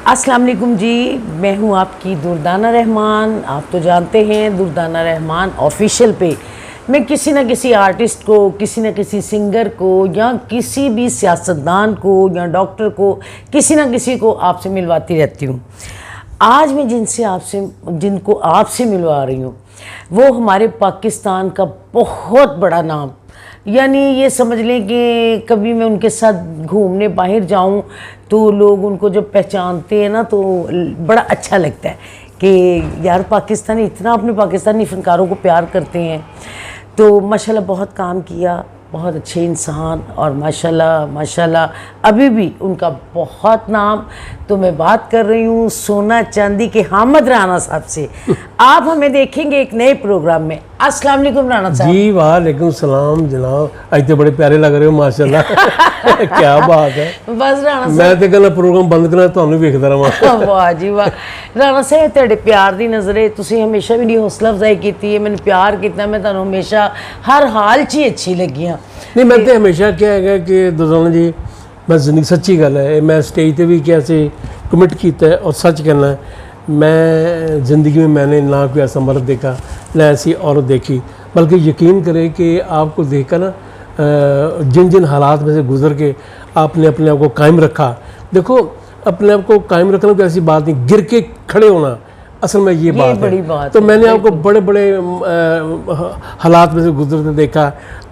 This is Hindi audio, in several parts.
अस्सलाम वालेकुम जी, मैं हूँ आपकी दुर्दाना रहमान। आप तो जानते हैं दुर्दाना रहमान ऑफिशियल पे मैं किसी न किसी आर्टिस्ट को, किसी न किसी सिंगर को या किसी भी सियासतदान को या डॉक्टर को, किसी न किसी को आपसे मिलवाती रहती हूँ। आज मैं जिनको आपसे मिलवा रही हूँ वो हमारे पाकिस्तान का बहुत बड़ा नाम, यानी ये समझ लें कि कभी मैं उनके साथ घूमने बाहर जाऊं तो लोग उनको जब पहचानते हैं ना तो बड़ा अच्छा लगता है कि यार पाकिस्तानी इतना अपने पाकिस्तानी फ़नकारों को प्यार करते हैं। तो माशाल्लाह बहुत काम किया, बहुत अच्छे इंसान, और माशाल्लाह माशाल्लाह अभी भी उनका बहुत नाम। तो मैं बात कर रही हूँ सोना चांदी के हामिद राना साहब से। आप हमें देखेंगे एक नए प्रोग्राम में। अस्सलाम वालेकुम राना साहब। जी वालेकुम सलाम जनाब, आज तो बड़े प्यारे लग रहे हो माशाल्लाह। क्या बात है। बस राना साहब मैं तो कहना प्रोग्राम बंद करना ਤੁਹਾਨੂੰ ਵੇਖਦਾ ਰਵਾਂ। वाह जी वाह। राणा साहब ਤੁਹਾਡੇ ਪਿਆਰ ਦੀ ਨਜ਼ਰੇ ਤੁਸੀਂ ਹਮੇਸ਼ਾ ਮੇਰੀ ਹੌਸਲਾ ਅਫਜ਼ਾਈ ਕੀਤੀ ਹੈ, ਮੈਨੂੰ ਪਿਆਰ ਕੀਤਾ, ਮੈਂ ਤੁਹਾਨੂੰ ਹਮੇਸ਼ਾ ਹਰ ਹਾਲ 'ਚ ਹੀ ਅੱਛੀ ਲੱਗੀ ਹਾਂ। नहीं मैं तो हमेशा क्या है कि दुर्दाना जी मैं जिंदगी सच्ची गल है, मैं स्टेज पे भी कैसे कमिट किया है और सच कहना है मैं ज़िंदगी में मैंने ना कोई ऐसा मर्द देखा ना ऐसी औरत देखी, बल्कि यकीन करें कि आपको देखकर ना जिन जिन हालात में से गुजर के आपने अपने आप को कायम रखा। देखो अपने आप को कायम रखना कोई ऐसी बात नहीं, गिर के खड़े होना असल में ये बात बड़ी है। बात तो है, मैंने आपको बड़े बड़े हालात में से गुजरते देखा,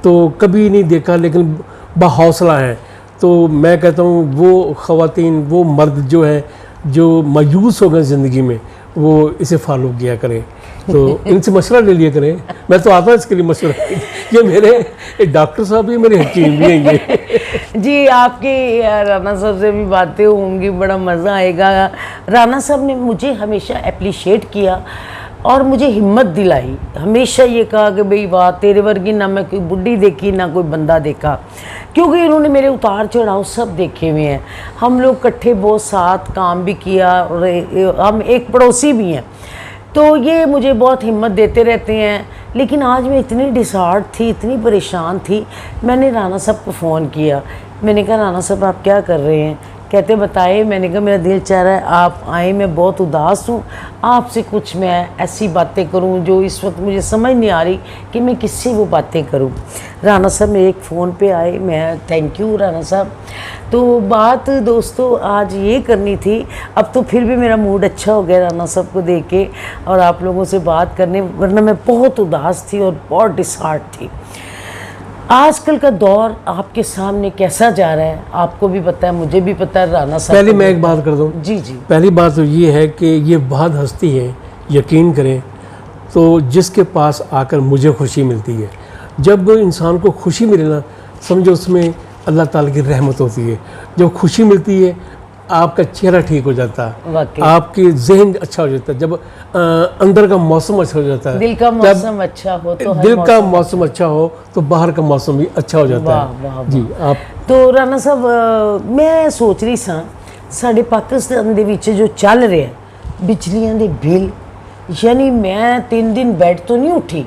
तो कभी नहीं देखा लेकिन बाहौसला है। तो मैं कहता हूँ वो ख़वातीन, वो मर्द जो है जो मायूस हो गए ज़िंदगी में, वो इसे फॉलो किया करें, तो इनसे मशवरा ले लिया करें। मैं तो आता हूँ इसके लिए मशवरा। ये मेरे डॉक्टर साहब भी मेरे हकीम भी हैं ये। जी आपकी राना साहब से भी बातें होंगी, बड़ा मज़ा आएगा। राना साहब ने मुझे हमेशा अप्रिशिएट किया और मुझे हिम्मत दिलाई, हमेशा ये कहा कि भाई वाह तेरे वर्गी ना मैं कोई बुढ़ी देखी ना कोई बंदा देखा, क्योंकि इन्होंने मेरे उतार चढ़ाव सब देखे हुए हैं। हम लोग इकट्ठे बहुत साथ काम भी किया और हम एक पड़ोसी भी हैं, तो ये मुझे बहुत हिम्मत देते रहते हैं। लेकिन आज मैं इतनी डिसहार्ट थी, इतनी परेशान थी, मैंने राना साहब को फ़ोन किया। मैंने कहा राना साहब आप क्या कर रहे हैं? कहते बताए। मैंने कहा मेरा दिल चाह रहा है आप आए, मैं बहुत उदास हूँ, आपसे कुछ मैं ऐसी बातें करूँ जो इस वक्त मुझे समझ नहीं आ रही कि मैं किससे वो बातें करूँ। राना साहब मेरे एक फ़ोन पे आए, मैं थैंक यू राना साहब। तो बात दोस्तों आज ये करनी थी, अब तो फिर भी मेरा मूड अच्छा हो गया राना साहब को देख के और आप लोगों से बात करने, वरना मैं बहुत उदास थी और बहुत डिसहार्ट थी। आजकल का दौर आपके सामने कैसा जा रहा है आपको भी पता है, मुझे भी पता है। राना साहब पहले मैं एक बात कर दूं। जी जी। पहली बात तो ये है कि ये बहुत हस्ती है, यकीन करें तो जिसके पास आकर मुझे खुशी मिलती है। जब इंसान को खुशी मिले ना समझो उसमें अल्लाह ताला की रहमत होती है। जब खुशी मिलती है आपका चेहरा ठीक हो जाता है, आपकी जहन अच्छा हो जाता है, जब अंदर का मौसम अच्छा हो जाता है, दिल का मौसम अच्छा हो तो दिल का मौसम अच्छा हो तो बाहर का मौसम भी अच्छा हो जाता है। जी आप तो राना साहब मैं सोच रही सा साढ़े पाकिस्तान दे विच जो चल रहा है बिजलियां दे बिल, यानी मैं 3 दिन बैड तो नहीं उठी।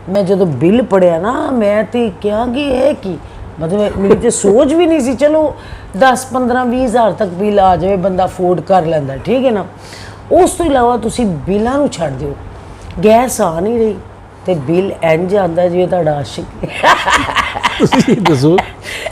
मैं जो बिल पढ़िया ना मैं तो क्या कि है कि मतलब मेरी तो सोच भी नहीं सी, चलो 10-15-20 हज़ार तक बिल आ जाए बंदा अफोर्ड कर लेंदा, ठीक है ना। उस तो इलावा तुसी बिलों नूं छड्ड दिओ, गैस आ नहीं रही तो बिल इंज आंदा जिवें तुहाडा आशिक। ਤੁਸੀਂ ਦੱਸੋ,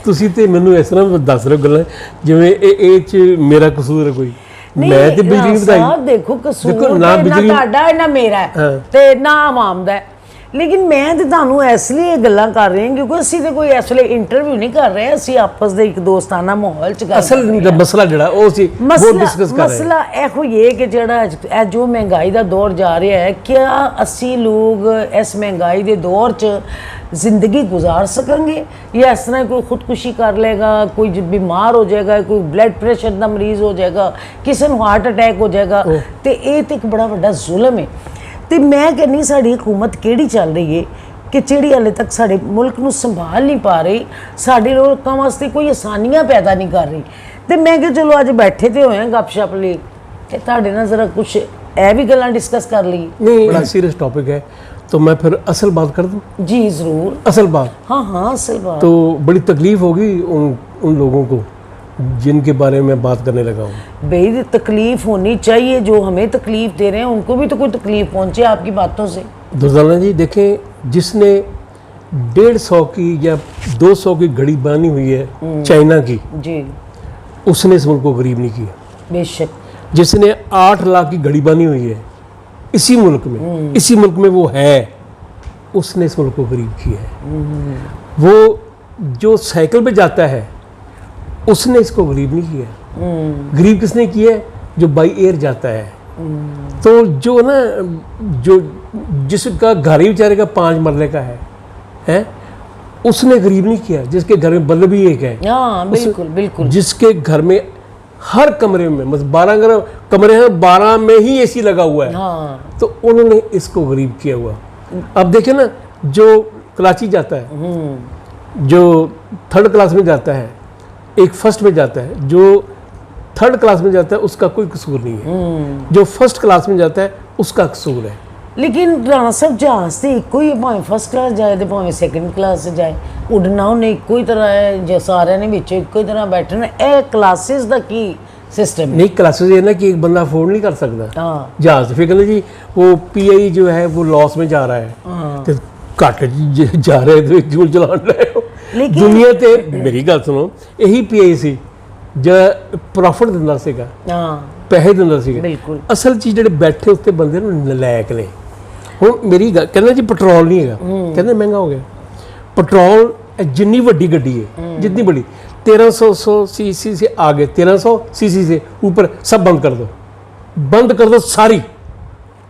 ਤੁਸੀਂ ਤੇ ਮੈਨੂੰ ਇਸ ਤਰ੍ਹਾਂ ਦੱਸ ਰਹੇ ਹੋ ਗੱਲਾਂ ਜਿਵੇਂ ਇਹ ਚ ਮੇਰਾ ਕਸੂਰ ਹੈ ਕੋਈ। मैं तो बिजली ਵਧਾਈ देखो कसूर ना ਤੁਹਾਡਾ है ना मेरा है ते ना आवाम दा है। लेकिन मैं तो ਤੁਹਾਨੂੰ ਇਸ ਲਈ ਗੱਲਾਂ ਕਰ ਰਹੇ ਹਾਂ ਕਿਉਂਕਿ ਅਸੀਂ ਤੇ ਕੋਈ ਇਸ ਵੇਲੇ ਇੰਟਰਵਿਊ ਨਹੀਂ ਕਰ ਰਹੇ, ਅਸੀਂ ਆਪਸ ਦੇ ਇੱਕ ਦੋਸਤਾਨਾ ਮਾਹੌਲ ਚ ਗੱਲ ਅਸਲ ਮਸਲਾ ਜਿਹੜਾ ਉਹ ਸੀ ਉਹ ਡਿਸਕਸ ਕਰ ਰਹੇ ਹਾਂ। ਮਸਲਾ ਇਹੋ ਹੀ ਹੈ ਕਿ ਜਿਹੜਾ ਇਹ ਜੋ ਮਹਿੰਗਾਈ ਦਾ ਦੌਰ ਜਾ ਰਿਹਾ ਹੈ, क्या ਅਸੀਂ ਲੋग ਇਸ ਮਹਿੰਗਾਈ ਦੇ ਦੌਰ ਚ ਜ਼ਿੰਦਗੀ गुजार सकेंगे या इस तरह कोई खुदकुशी कर लेगा, कोई बीमार हो जाएगा, कोई ब्लड प्रेशर का मरीज़ हो जाएगा, किसी को हार्ट अटैक हो जाएगा, तो ये तो एक बड़ा बड़ा जुल्म है। तो मैं कहनी साड़ी हुकूमत केड़ी चल रही है कि जिहड़ी हाले तक साडे मुल्क नूं संभाल नहीं पा रही, साडे लोकां वास्ते कोई आसानियां पैदा नहीं कर रही। तो मैं कि चलो अज बैठे तो होए गपशप लिए ते तुहाडे नाल जरा कुछ ए भी गल्लां डिस्कस कर ली। नहीं बड़ा सीरियस टॉपिक है, तो मैं फिर असल बात कर दूं। जी ज़रूर, असल बात। हाँ हाँ असल बात। तो बड़ी तकलीफ़ होगी उन लोगों को जिनके बारे में बात करने लगा हूँ। भाई तकलीफ होनी चाहिए, जो हमें तकलीफ दे रहे हैं उनको भी तो कोई तकलीफ पहुंचे आपकी बातों से। दुर्दाना जी देखें, जिसने 150 की या 200 की घड़ी बनी हुई है चाइना की, जी उसने इस मुल्क को गरीब नहीं किया। बेशक। जिसने 8 लाख की घड़ी बनी हुई है इसी मुल्क में वो है, उसने इस मुल्क को गरीब किया है। वो जो साइकिल पे जाता है उसने इसको गरीब नहीं किया। गरीब किसने किया है? जो बाई एयर जाता है। तो जो ना, जो जिसका घर ही बेचारे का 5 मरले का है, उसने गरीब नहीं किया। जिसके घर में बल्ब भी एक है, हाँ बिल्कुल बिल्कुल, जिसके घर में हर कमरे में, मतलब 12 कमरे हैं, 12 में ही एसी लगा हुआ है, हाँ तो उन्होंने इसको गरीब किया हुआ। अब देखे ना, जो कराची जाता है, जो 3rd क्लास में जाता है, एक 1st में जाता है, जो 3rd क्लास में जाता है उसका कोई कसूर नहीं है, जो 1st क्लास में जाता है उसका कसूर है। लेकिन राणा साहब जहाज तो एक ही है, भावें 1st क्लास जाए तो भावें 2nd क्लास से जाए, उड़ना उन्हें एक ही तरह है, जो सारे ने बिच एक ही तरह बैठना। ए क्लासेस का की सिस्टम नहीं, क्लासेस ये ना कि एक बंदा अफोर्ड नहीं कर सकता हाँ जहाज। फिर कहते जी वो पीआई जो है वो लॉस में जा रहा है, तो घट जा रहे तो क्यों चला रहे हो। लेकिन दुनिया ते मेरी गल सुनो, यही पीआई सी जो प्रॉफिट दिंदा सीगा, हाँ पैसे दिंदा सीगा। बिल्कुल। असल चीज ਜਿਹੜੇ बैठे उत्ते बंदे नलायक ने। ਹੁਣ ਮੇਰੀ ਗੱਲ ਕਹਿੰਦਾ ਜੀ ਪੈਟਰੋਲ ਨਹੀਂ ਹੈਗਾ, ਕਹਿੰਦੇ ਮਹਿੰਗਾ ਹੋ ਗਿਆ। ਪੈਟਰੋਲ जितनी ਵੱਡੀ ਗੱਡੀ है, जितनी बड़ी 1300 सीसी से आगे, 1300 सीसी से ऊपर सब बंद कर दो सारी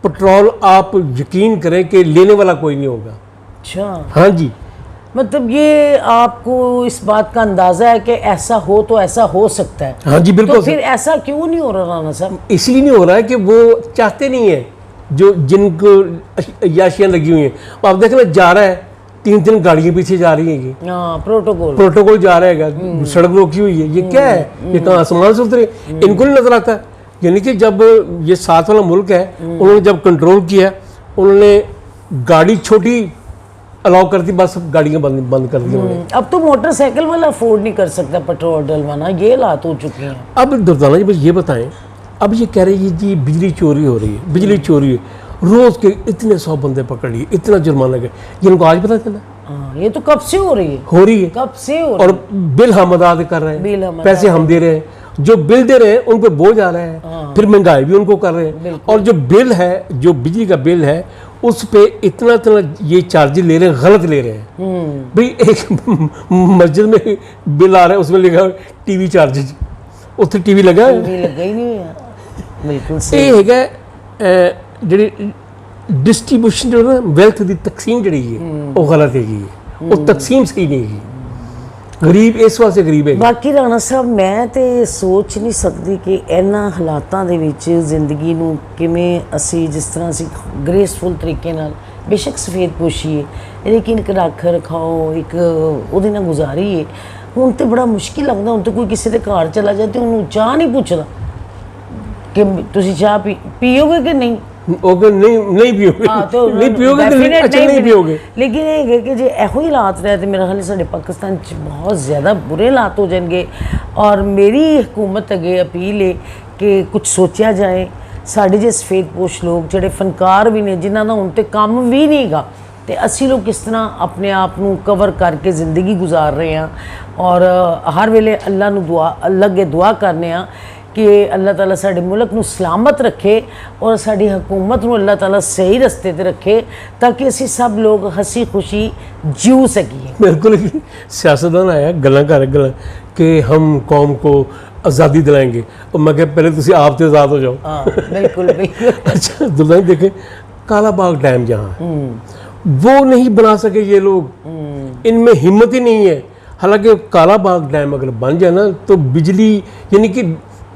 पेट्रोल। आप यकीन करें कि लेने वाला कोई नहीं होगा। अच्छा, हाँ जी, मतलब ये आपको इस बात का अंदाजा है कि ऐसा हो तो ऐसा हो सकता है। हाँ जी बिल्कुल। तो फिर ऐसा क्यों नहीं हो रहा राणा साहब? इसलिए नहीं हो रहा है कि वो चाहते नहीं है, जो जिनको याशियाँ लगी हुई हैं। आप देखना, जा रहा है 3 गाड़ियाँ पीछे जा रही हैं, हाँ प्रोटोकॉल जा रहा है, सड़क रोकी हुई है। ये क्या है? ये कहाँ आसमान से उतरे? इनको नहीं नजर आता। यानी कि जब ये 7 वाला मुल्क है, उन्होंने जब कंट्रोल किया, उन्होंने गाड़ी छोटी अलाउ कर दी, बस गाड़ियाँ बंद कर दी उन्होंने। अब तो मोटरसाइकिल वाला अफोर्ड नहीं कर सकता पेट्रोल डलवाना, ये हालात हो चुके हैं। अब दुर्दाना जी बस ये बताएं, अब ये कह रहे हैं जी बिजली चोरी हो रही है, बिजली चोरी है, रोज के इतने 100 बंदे पकड़ लिए, इतना जुर्माना गया, ये उनको आज पता चला? हाँ, ये तो कब से हो रही है, कब से हो रही और बिल हम अदा कर रहे हैं, पैसे हम दे रहे हैं, जो बिल दे रहे हैं उन पे बोझ आ रहा है। हाँ। फिर महंगाई भी उनको कर रहे हैं, और जो बिल है, जो बिजली का बिल है, उस पे इतना ये चार्जेस ले रहे हैं, गलत ले रहे हैं। भाई एक मस्जिद में बिल आ रहा है, उसमें लिखा टीवी चार्जेस, उत्थे टीवी लगा ही नहीं है। बिल्कुल सही है। ਜਿਹੜੀ डिस्ट्रीब्यूशन जो ना वेल्थ की तकसीम जी है वो गलत हैगी है, वो तकसीम सही नहीं है। गरीब इस वास्ते गरीब है। बाकी राणा साहब मैं तो सोच नहीं सकती कि इन्हां हालातां दे विच जिंदगी नूं किवें असी जिस तरह असी ग्रेसफुल तरीके नाल बेशक सफेद पोशी है लेकिन एक रख रखाओ एक उहदे नाल गुजारीए। हुण तो बड़ा मुश्किल लगदा, हुण तो कोई किसी दे घर चला जाए तो उन्होंने चाह नहीं पुछदा कि तुसी चाह पियोगे कि नहीं। ओके, नहीं पियोगे। तो नहीं पियोगे तो अच्छा नहीं पियोगे। लेकिन ये है कि जे एहो ही हालात रहे तो मेरा ख्याल साडे पाकिस्तान च बहुत ज़्यादा बुरे हालात हो जाएंगे। और मेरी हुकूमत अगे अपील है कि कुछ सोचा जाए। साडे जे सफेद पोश लोग जिहड़े फनकार भी ने, जिन्हां दा हुण ते काम भी नहीं गा, तो असी लोग किस तरह अपने आप नूं कवर करके ज़िंदगी गुजार रहे हैं। और हर वेले अल्लाह नूं अल्लाह अगे दुआ करने कि अल्लाह ताला साडे मुल्क नूं सलामत रखे और साडी हुकूमत नूं अल्लाह ताला सही रस्ते ते रखे ताकि असी सब लोग हसी खुशी जीव सकीए। बिल्कुल सियासतदान आया गल्लां कर गल्लां कि हम कौम को आज़ादी दिलाएंगे, और मैं कहा पहले तुसी आप तो आज़ाद हो जाओ। हाँ बिल्कुल बिल्कुल। अच्छा दुल्हन देखें, काला बाग डैम जहाँ वो नहीं बना सके ये लोग, इनमें हिम्मत ही नहीं है। हालांकि काला बाग डैम अगर बन जाए ना तो बिजली यानी कि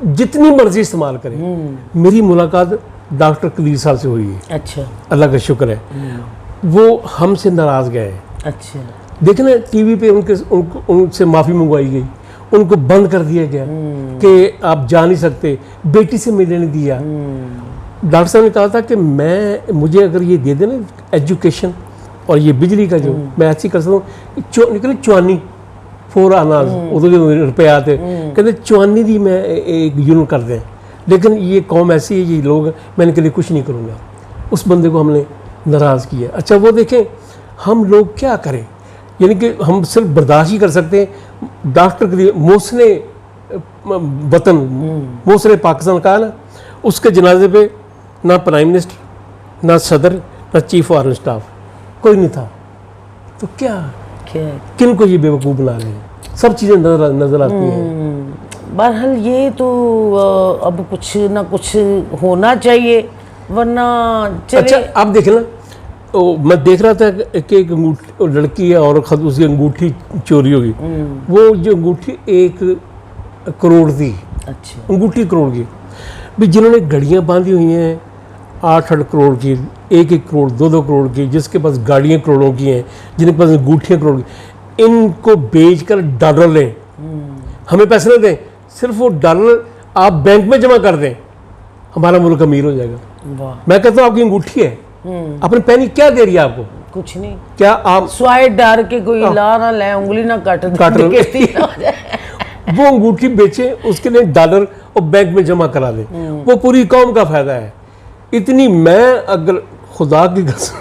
जितनी मर्जी इस्तेमाल करें। मेरी मुलाकात डॉक्टर कलीर साहब से हुई है। अच्छा, अल्लाह का शुक्र है, वो हमसे नाराज़ गए हैं। अच्छा, देखना टीवी पे उनसे माफ़ी मंगवाई गई, उनको बंद कर दिया गया कि आप जा नहीं सकते, बेटी से मिलने नहीं दिया। डॉक्टर साहब ने कहा था कि मुझे अगर ये दे देना एजुकेशन और ये बिजली का जो मैं ऐसी कर सकता हूँ, निकले चौनी 4 ਆਨਾ ਉਦੋਂ ਜਦੋਂ रुपया थे कहते चवानी दी मैं एक यूनिट कर दें, लेकिन ये कौम ऐसी है, ये लोग, मैंने कभी कुछ नहीं करूँगा। उस बंदे को हमने नाराज़ किया। अच्छा वो देखें हम लोग क्या करें, यानी कि हम सिर्फ बर्दाश्त ही कर सकते हैं। डॉक्टर के लिए मोहसिन वतन, मोहसिन पाकिस्तान कहा ना, उसके जनाजे पे ना प्राइम मिनिस्टर, ना सदर, ना चीफ आर्मी स्टाफ, कोई नहीं था। तो क्या किन को ये बेवकूफ़ बना रहे हैं? सब चीज़ें नजर आती हैं। बहरहाल ये तो अब कुछ ना कुछ होना चाहिए, वरना चले। अच्छा आप देखें ना, मैं देख रहा था कि एक अंगूठी लड़की है और खुद उसकी अंगूठी चोरी होगी। वो जो अंगूठी 1 करोड़ थी, अच्छा अंगूठी करोड़ की। भी जिन्होंने घड़ियाँ बांधी हुई हैं 8-8 करोड़ की, 1-1 करोड़, 2-2 करोड़ की, जिसके पास गाड़ियाँ करोड़ों की हैं, जिनके पास अंगूठियाँ करोड़ की, इनको बेचकर डॉलर लें, हमें पैसे नहीं दें, सिर्फ वो डॉलर आप बैंक में जमा कर दें, हमारा मुल्क अमीर हो जाएगा। वाह, मैं कहता हूँ आपकी अंगूठी है, अपनी पहनी क्या दे रही है आपको? कुछ नहीं, क्या आप स्वाय डर के कोई ला ना ले, उंगली ना काट लो। दे। वो अंगूठी बेचे, उसके लिए डॉलर और बैंक में जमा करा दे, वो पूरी कौम का फायदा है। इतनी मैं अगर खुदा की कसम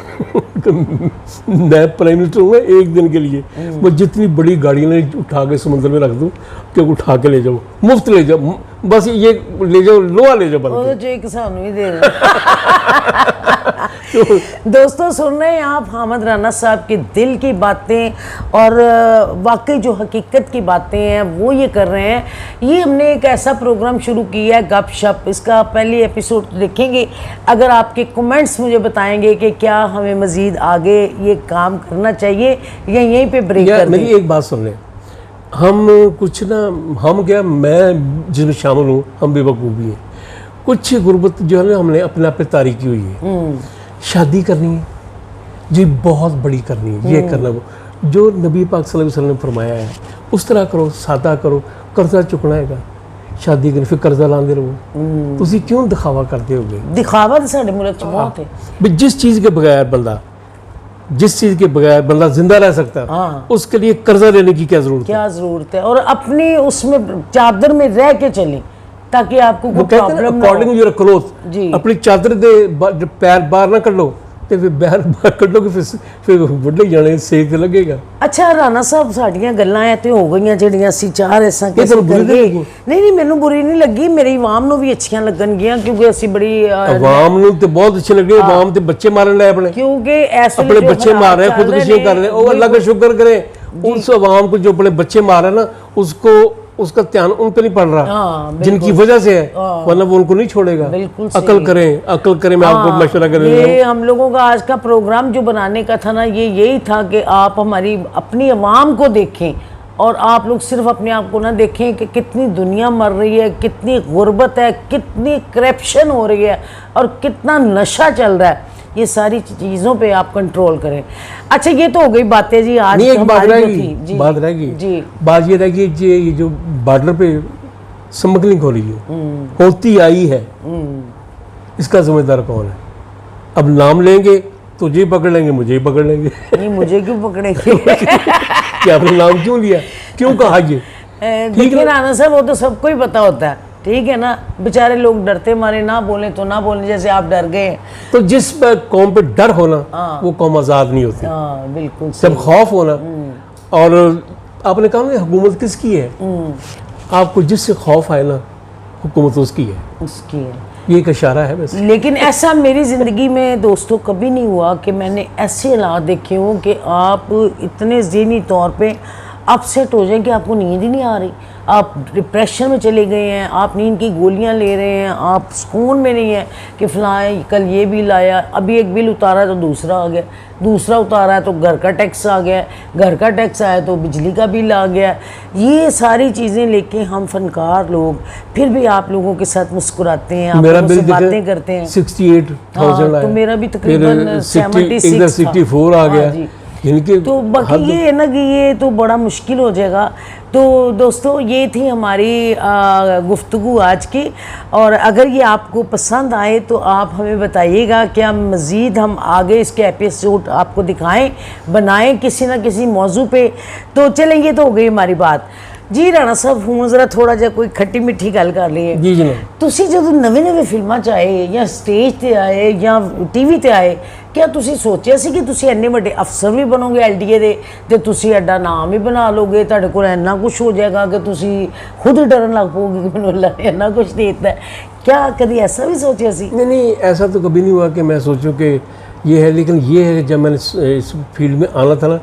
मैं प्राइम मिनिस्टर हूँ एक दिन के लिए, वो जितनी बड़ी गाड़ी ने उठा के समुद्र में रख दूँ कि उठा के ले जाओ, मुफ्त ले जाओ, बस ये ले जाओ, लोहा ले जाओ बंद जो किसान ही दे रहे। दोस्तों सुन रहे हैं आप हामिद राना साहब के दिल की बातें, और वाकई जो हकीकत की बातें हैं वो ये कर रहे हैं। ये हमने एक ऐसा प्रोग्राम शुरू किया है गपशप, इसका पहले एपिसोड देखेंगे। अगर आपके कमेंट्स मुझे बताएंगे कि क्या हमें मज़ीद आगे ये काम करना चाहिए या यहीं पे ब्रेक कर दें। मेरी एक बात सुन लें, हम कुछ ना, हम क्या, मैं जिसमें शामिल हूँ, हम बेवकूफ़ भी हैं। कुछ गुर्बत जो है ना हमने अपने आप पे तारी की हुई है। शादी करनी है जी, बहुत बड़ी करनी है, ये करना, वो जो नबी पाक सल्लल्लाहु अलैहि वसल्लम ने फरमाया है उस तरह करो, सादा करो, कर्जा चुकना है, शादी करनी, फिर कर्जा लाते रहो। तुसी क्यों दिखावा करते होगे? दिखावा तो साडे मुल्क च बहुत है। भी जिस चीज़ के बगैर बंदा जिंदा रह सकता है, उसके लिए कर्जा लेने की क्या जरूरत है? और अपनी उसमें चादर में रह के चलें ताकि आपको कोई प्रॉब्लम ना हो। अकॉर्डिंग योर क्लोथ, अपनी चादर दे पैर बाहर ना कढो, ਤੇ ਫਿਰ ਬਾਹਰ ਕੱਢੋਗੇ ਫਿਰ ਵੱਡੇ ਜਾਣੇ ਸੇਕ ਲੱਗੇਗਾ। ਅੱਛਾ ਰਾਣਾ ਸਾਹਿਬ, ਸਾਡੀਆਂ ਗੱਲਾਂ ਐ ਤੇ ਹੋ ਗਈਆਂ ਜਿਹੜੀਆਂ ਅਸੀਂ ਚਾਹ ਰਹੇ ਸਾਂ ਕਿ ਨਹੀਂ ਮੈਨੂੰ ਬੁਰੀ ਨਹੀਂ ਲੱਗੀ, ਮੇਰੀ ਆਵਾਮ ਨੂੰ ਵੀ ਅੱਛੀਆਂ ਲੱਗਣਗੀਆਂ, ਕਿਉਂਕਿ ਅਸੀਂ ਬੜੀ ਆਵਾਮ ਨੂੰ ਤੇ ਬਹੁਤ ਅੱਛੇ ਲੱਗੇ। ਆਵਾਮ ਤੇ ਬੱਚੇ ਮਾਰਨ ਲੈ ਆਪਣੇ, क्योंकि अपने बच्चे मार रहे हैं, खुदकुशी कर रहे हैं, वो अल्लाह का शुक्र करें। उस आवाम को जो अपने बच्चे मार रहे हैं ना, उसका ध्यान उन पे नहीं पड़ रहा, जिनकी वजह से है, वरना वो उनको नहीं छोड़ेगा। अकल करें, मैं आपको मशवरा कर रहा हूं। ये हम लोगों का आज का प्रोग्राम जो बनाने का था ना, ये यही था कि आप हमारी अपनी आवाम को देखें और आप लोग सिर्फ अपने आप को ना देखें कि कितनी दुनिया मर रही है, कितनी गुर्बत है, कितनी करप्शन हो रही है और कितना नशा चल रहा है। ये सारी चीज़ों पे आप कंट्रोल करें। अच्छा ये तो हो गई बातें जी। आज एक बात रह गई जी, बात ये रह गई जी, ये जो बॉर्डर पे स्मगलिंग हो रही है, होती आई है, इसका जिम्मेदार कौन है? अब नाम लेंगे तुझे पकड़ लेंगे, मुझे ही पकड़ लेंगे। नहीं, मुझे क्यों पकड़ेंगे? क्या आपने नाम क्यों लिया, क्यों कहा ये? ठीक है राणा साहब, वो तो सबको ही पता होता है, ठीक है ना। बेचारे लोग डरते मारे ना बोले तो ना बोले, जैसे आप डर गए। तो जिस कौम पे डर होना, वो कौम आज़ाद नहीं होती। बिल्कुल। जब खौफ होना, और आपने कहा ना हुकूमत किसकी है, आपको जिससे खौफ आए ना, हुकूमत उसकी है। ये एक इशारा है वैसे। लेकिन ऐसा मेरी ज़िंदगी में दोस्तों कभी नहीं हुआ कि मैंने ऐसे हालात देखे हों कि आप इतने ज़हनी तौर पे अपसेट हो जाएं कि आपको नींद ही नहीं आ रही, आप डिप्रेशन में चले गए हैं, आप नींद की गोलियां ले रहे हैं, आप सुकून में नहीं है कि फ़लाँ कल ये बिल आया, अभी एक बिल उतारा तो दूसरा आ गया, दूसरा उतारा है तो घर का टैक्स आ गया, घर का टैक्स आया तो बिजली का बिल आ गया। ये सारी चीज़ें लेके हम फनकार लोग फिर भी आप लोगों के साथ मुस्कुराते हैं, आप लोगों से बातें करते हैं। 68,000 तो मेरा भी तकरीबन 76 64 आ गया, यानी कि तो बाकी ये है ना कि ये तो बड़ा मुश्किल हो जाएगा। तो दोस्तों ये थी हमारी गुफ्तगू आज की, और अगर ये आपको पसंद आए तो आप हमें बताइएगा कि हम मज़ीद हम आगे इसके एपिसोड आपको दिखाएं, बनाएं किसी ना किसी मौजू पे। तो चलें, ये तो हो गई हमारी बात जी। राणा साहब हूँ जरा थोड़ा जा कोई खट्टी मिट्ठी गल कर लीए जी जनाब। ਤੁਸੀਂ ਜਦੋਂ ਨਵੇਂ ਫਿਲਮਾਂ 'ਚ ਆਏ ਜਾਂ ਸਟੇਜ ਤੇ ਆਏ ਜਾਂ ਟੀਵੀ ਤੇ ਆਏ, ਕਿਆ ਤੁਸੀਂ ਸੋਚਿਆ ਸੀ ਕਿ ਤੁਸੀਂ ਇੰਨੇ ਵੱਡੇ ਅਫਸਰ ਵੀ ਬਣੋਗੇ ਐਲਡੀਏ ਦੇ ਤੇ ਤੁਸੀਂ ਐਡਾ ਨਾਮ ਹੀ ਬਣਾ ਲੋਗੇ, ਤੁਹਾਡੇ ਕੋਲ ਇੰਨਾ ਕੁਝ ਹੋ ਜਾਏਗਾ ਕਿ ਤੁਸੀਂ ਖੁਦ ਡਰਨ ਲੱਗ ਪੋਗੇ ਕਿ ਮੈਨੂੰ ਅੱਲਾ ने ਇੰਨਾ कुछ दे ਦਿੱਤਾ है? क्या कभी ऐसा भी सोचा सी? नहीं, ऐसा तो कभी नहीं हुआ कि मैं सोचूं कि ये है, लेकिन ये है कि जब मैंने इस फील्ड में आना था ना,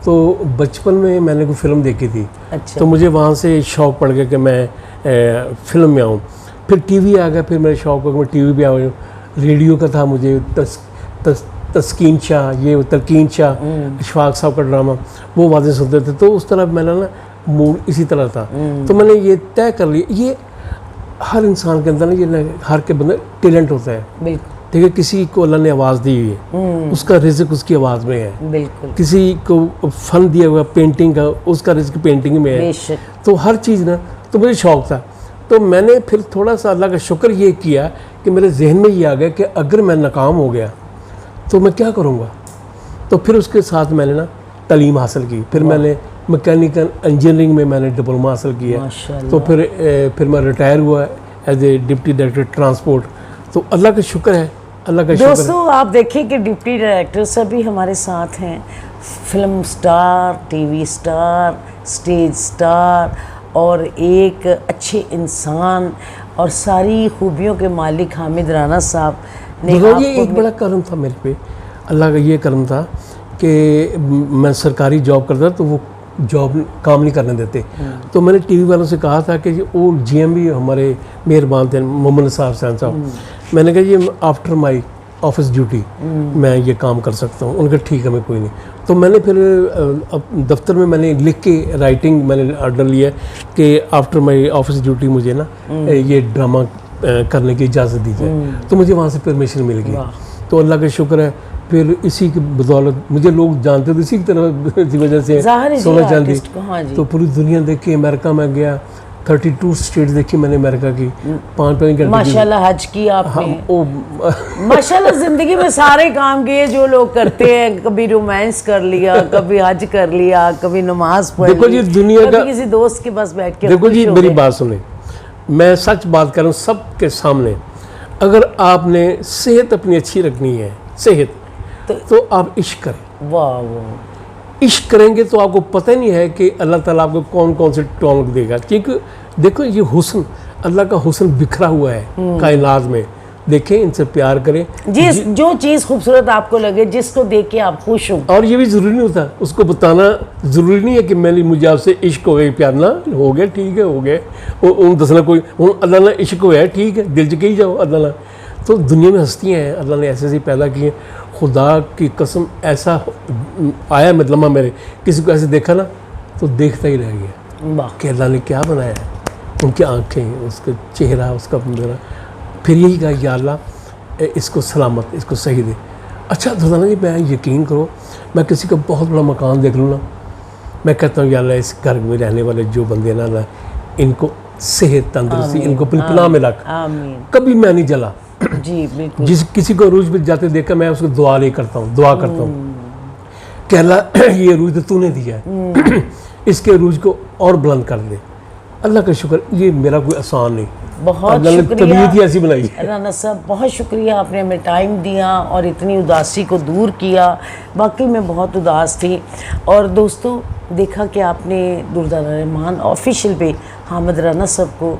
तो बचपन में मैंने कोई फिल्म देखी थी। अच्छा। तो मुझे वहाँ से शौक़ पड़ गया कि मैं फिल्म में आऊँ। फिर टीवी आ गया, फिर मेरा शौक़ हो कि मैं टीवी पे आऊँ। रेडियो का था मुझे, तस्कीन शाह, ये तलकीन शाह, इशफाक साहब का ड्रामा, वो वादे सुनते थे। तो उस तरह मैंने ना मूड इसी तरह था। तो मैंने ये तय कर लिया, ये हर इंसान के अंदर ना, ये हर के बंदे टैलेंट होता है। बिल्कुल। ठीक है, किसी को अल्लाह ने आवाज़ दी हुई है, उसका रिज़्क उसकी आवाज़ में है। बिल्कुल। किसी को फ़न दिया हुआ पेंटिंग का, उसका रिज़्क पेंटिंग में है। बेशक। तो हर चीज़ ना, तो मुझे शौक़ था। तो मैंने फिर थोड़ा सा अल्लाह का शुक्र ये किया कि मेरे जहन में ये आ गया कि अगर मैं नाकाम हो गया तो मैं क्या करूँगा। तो फिर उसके साथ मैंने ना तालीम हासिल की। फिर मैंने मैकेनिकल इंजीनियरिंग में मैंने डिप्लोमा हासिल किया। माशाअल्लाह। तो फिर मैं रिटायर हुआ as a deputy director transport. तो अल्लाह का शुक्र है, अल्लाह का शुक्र है। दोस्तों आप देखें कि डिप्टी डायरेक्टर सभी हमारे साथ हैं, film star, TV star, stage star, और एक अच्छे इंसान और सारी खूबियों के मालिक हामिद राना साहब ने ये एक बड़ा करम था मेरे पे। अल्लाह का ये करम था कि मैं सरकारी जॉब करता तो वो जॉब काम नहीं करने देते। तो मैंने टीवी वालों से कहा था कि वो जीएमबी हमारे मेहरबान थे, मोहम्मद साहब। मैंने कहा ये आफ्टर माई ऑफिस ड्यूटी मैं ये काम कर सकता हूँ। उनका ठीक है, मैं कोई नहीं। तो मैंने फिर दफ्तर में मैंने लिख के राइटिंग मैंने ऑर्डर लिया कि आफ्टर माई ऑफिस ड्यूटी मुझे ना ये ड्रामा करने की इजाज़त दी जाए। तो मुझे वहाँ से परमिशन मिल गई। तो अल्लाह का शुक्र है, फिर इसी की बदौलत मुझे लोग जानते थे, इसी की तरह की वजह से सोना चांदी। हाँ जी। तो पूरी दुनिया देखी, अमेरिका में गया, 32 स्टेट देखी मैंने अमेरिका की, 5-5 घंटे। माशाल्लाह हज की आपने। हाँ, माशाल्लाह जिंदगी में सारे काम किए जो लोग करते हैं। कभी रोमांस कर लिया, कभी हज कर लिया, कभी नमाज पढ़ ली। देखो जी दुनिया का, किसी दोस्त के पास बैठ के देखो जी मेरी बात सुने, मैं सच बात कर रहा हूँ सबके सामने। अगर आपने सेहत अपनी अच्छी रखनी है, सेहत, तो आप इश्क करें। वाह वाह। इश्क करेंगे तो आपको पता ही नहीं है कि अल्लाह ताला आपको कौन कौन से टॉनिक देगा। क्योंकि देखो ये हुस्न, अल्लाह का हुस्न बिखरा हुआ है कायनात में। देखें, इनसे प्यार करें। जो चीज़ खूबसूरत आपको लगे, जिसको देख के आप खुश हो। और ये भी ज़रूरी नहीं होता, उसको बताना ज़रूरी नहीं है कि मैंने मुझे आपसे इश्क हो गया, प्यार ना हो गया, ठीक है हो गया। उन दसना कोई अल्लाह ने इश्क होया, ठीक है, दिल च कही जाओ अल्लाह ना। तो दुनिया में हस्तियाँ हैं, अल्लाह ने ऐसे ऐसे पैदा की हैं। खुदा की कसम ऐसा आया मतलब मेरे, किसी को ऐसे देखा ना तो देखता ही रह गया कि अल्लाह ने क्या बनाया है। उनकी आँखें, उसका चेहरा, उसका मेरा। फिर यही कहा या अल्लाह इसको सलामत, इसको सही दे। अच्छा दुर्दाना जी, मैं यकीन करो, मैं किसी का बहुत बड़ा मकान देख लूँ ना, मैं कहता हूँ या अल्लाह इस घर में रहने वाले जो बंदे ना अल्लाह इनको सेहत तंदुरुस्ती, इनको अपनी पनाह में रख। कभी मैं नहीं जला जी बिल्कुल। किसी को अरूज पे जाते देखा मैं उसको दुआ नहीं करता हूँ, दुआ करता हूँ कि अल्लाह ये अरूज तो तूने दिया है, इसके अरूज को और बुलंद कर दे। अल्लाह का शुक्र, ये मेरा कोई आसान नहीं, बहुत तबीयत ही ऐसी बनाई है। राना साहब बहुत शुक्रिया, आपने हमें टाइम दिया और इतनी उदासी को दूर किया। वाकई में बहुत उदास थी। और दोस्तों देखा कि आपने दुर्दाना रहमान ऑफिशियल पे हामिद राना साहब को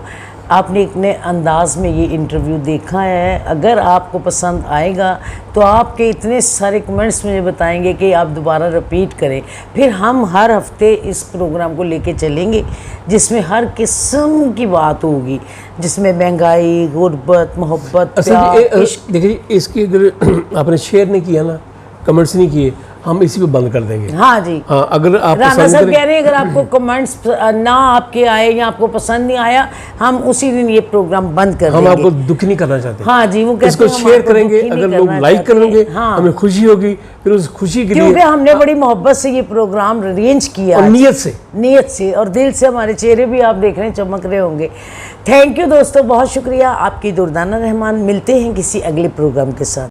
आपने एक नए अंदाज में ये इंटरव्यू देखा है। अगर आपको पसंद आएगा तो आपके इतने सारे कमेंट्स मुझे बताएंगे कि आप दोबारा रिपीट करें। फिर हम हर हफ्ते इस प्रोग्राम को लेके चलेंगे जिसमें हर किस्म की बात होगी, जिसमें महंगाई, गुर्बत, मोहब्बत, प्यार, इश्क। देखिए इसकी अगर आपने शेयर नहीं किया ना, कमेंट्स नहीं किए, हम इसी पे बंद कर देंगे। हाँ जी, हाँ, अगर आप राणा पसंद साहब करें, कह रहे हैं अगर आपको कमेंट्स ना आपके आए या आपको पसंद नहीं आया, हम उसी दिन ये प्रोग्राम बंद कर हम देंगे। आपको दुखी नहीं करना चाहते। हाँ जी, वो कहते इसको हैं हम शेयर आपको करेंगे, दुखी नहीं अगर लोग करना लाइक चाहते। करेंगे हाँ, हमें खुशी होगी, फिर उस खुशी के क्योंकि लिए हमने बड़ी मोहब्बत से ये प्रोग्राम अरेंज किया और आज। नियत से और दिल से, हमारे चेहरे भी आप देख रहे हैं चमक रहे होंगे। थैंक यू दोस्तों, बहुत शुक्रिया। आपकी दुर्दाना रहमान। मिलते हैं किसी अगले प्रोग्राम के साथ।